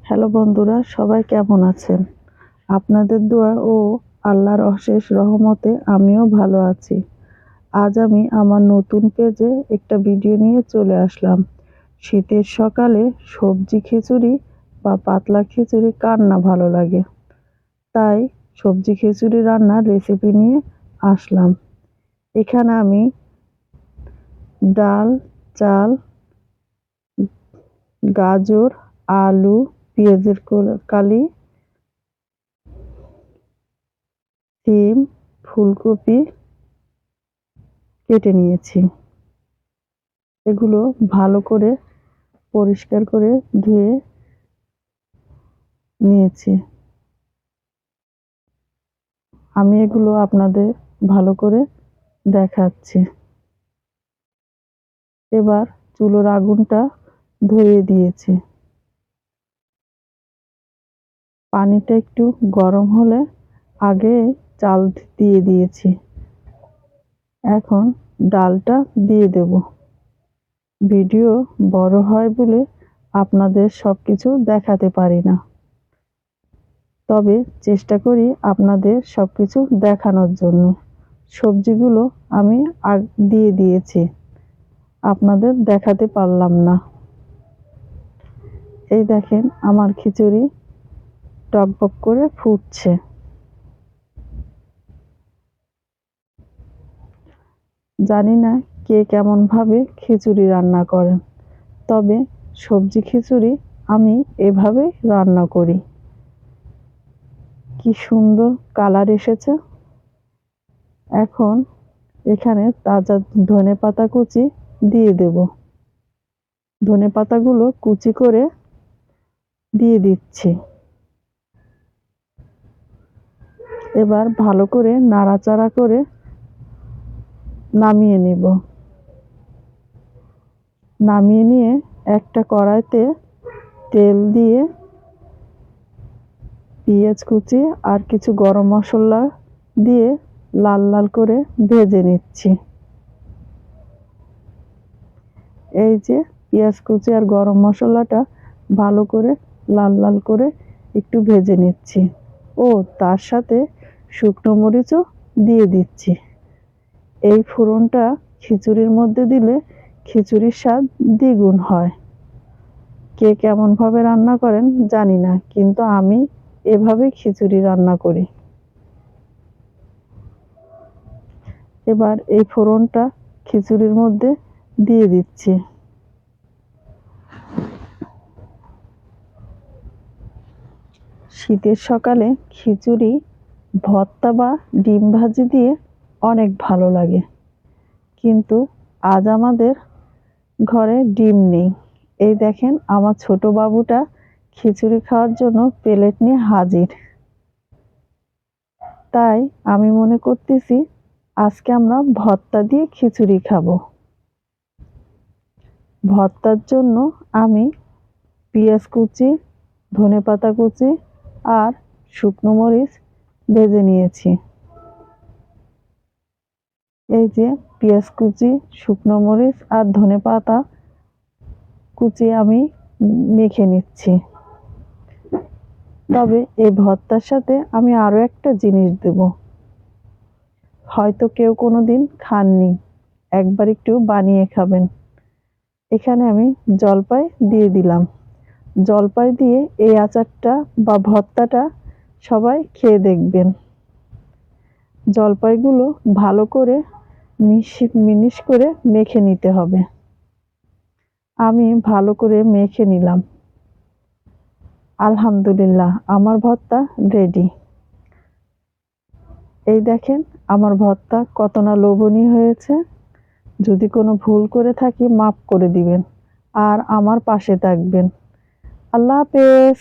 Hello বন্ধুরা, সবাই কেমন আছেন? আপনাদের দোয়া ও আল্লাহর অশেষ রহমতে আমিও ভালো আছি। আজ আমি আমার নতুন পেজে একটা ভিডিও নিয়ে চলে আসলাম। শীতের সকালে সবজি খিচুড়ি বা পাতলা খিচুড়ি কার না ভালো লাগে, তাই সবজি খিচুড়ি রান্নার রেসিপি নিয়ে আসলাম। এখানে আমি ডাল, চাল, গাজর, আলু, পেঁয়াজের কালি, সিম, ফুলকপি কেটে নিয়েছি। এগুলো ভালো করে পরিষ্কার করে ধুয়ে নিয়েছি। আমি এগুলো আপনাদের ভালো করে দেখাচ্ছি। এবার চুলোর আগুনটা ধরিয়ে দিয়েছি। পানিটা একটু গরম হলে আগে চাল দিয়ে দিয়েছি। এখন ডালটা দিয়ে দেব। ভিডিও বড় হয় বলে আপনাদের সবকিছু দেখাতে পারি না, তবে চেষ্টা করি আপনাদের সবকিছু দেখানোর জন্য। সবজিগুলো আমি দিয়ে দিয়েছি, আপনাদের দেখাতে পারলাম না। এই দেখেন আমার খিচুড়ি টকবক করে ফুটছে। জানি না কে কেমন ভাবে খিচুড়ি রান্না করেন, তবে সবজি খিচুড়ি আমি এভাবেই রান্না করি। কি সুন্দর কালার এসেছে। এখন এখানে তাজা ধনেপাতা কুচি দিয়ে দেব। ধনেপাতাগুলো কুচি করে দিয়ে দিচ্ছি। এবার ভালো করে নাড়াচাড়া করে নামিয়ে নিব। নামিয়ে নিয়ে একটা কড়াইতে তেল দিয়ে পেঁয়াজ কুচি আর কিছু গরম মশলা দিয়ে লাল লাল করে ভেজে নিচ্ছি। এই যে পেঁয়াজ কুচি আর গরম মশলাটা ভালো করে লাল লাল করে একটু ভেজে নিচ্ছি ও তার সাথে শুকনো মরিচও দিয়ে দিচ্ছি। এই ফোড়নটা খিচুড়ির মধ্যে দিলে খিচুড়ির স্বাদ দ্বিগুণ হয়। কে কেমন ভাবে রান্না করেন জানি না, কিন্তু আমি এভাবে খিচুড়ি রান্না করি। এবার এই ফোড়নটা খিচুড়ির মধ্যে দিয়ে দিচ্ছি। শীতের সকালে খিচুড়ি, ভর্তা বা ডিম ভাজি দিয়ে অনেক ভালো লাগে, কিন্তু আজ আমাদের ঘরে ডিম নেই। এই দেখেন আমার ছোট বাবুটা খিচুড়ি খাওয়ার জন্য প্লেট নিয়ে হাজির। তাই আমি মনে করতেছি আজকে আমরা ভর্তা দিয়ে খিচুড়ি খাবো। ভর্তার জন্য আমি পেঁয়াজ কুচি, ধনেপাতা কুচি আর শুকনো মরিচ ভেজে নিয়েছি। এই যে পেঁয়াজ কুচি, শুকনো মরিচ আর ধনেপাতা কুচি আমি মেখে নিচ্ছি। তবে এই ভর্তার সাথে আমি আরো একটা জিনিস দেব, হয়তো কেউ কোনোদিন খাননি, একবার একটু বানিয়ে খাবেন। এখানে আমি জলপাই দিয়ে দিলাম। জলপাই দিয়ে এই আচারটা বা ভর্তাটা সবাই খেয়ে দেখবেন। জলপাইগুলো ভালো করে মিনিশ করে মেখে নিতে হবে। আমি ভালো করে মেখে নিলাম। আলহামদুলিল্লাহ, আমার ভর্তা রেডি। এই দেখেন আমার ভর্তা কত না লোভনীয় হয়েছে। যদি কোনো ভুল করে থাকি মাফ করে দিবেন আর আমার পাশে থাকবেন। আল্লাহ হাফেজ।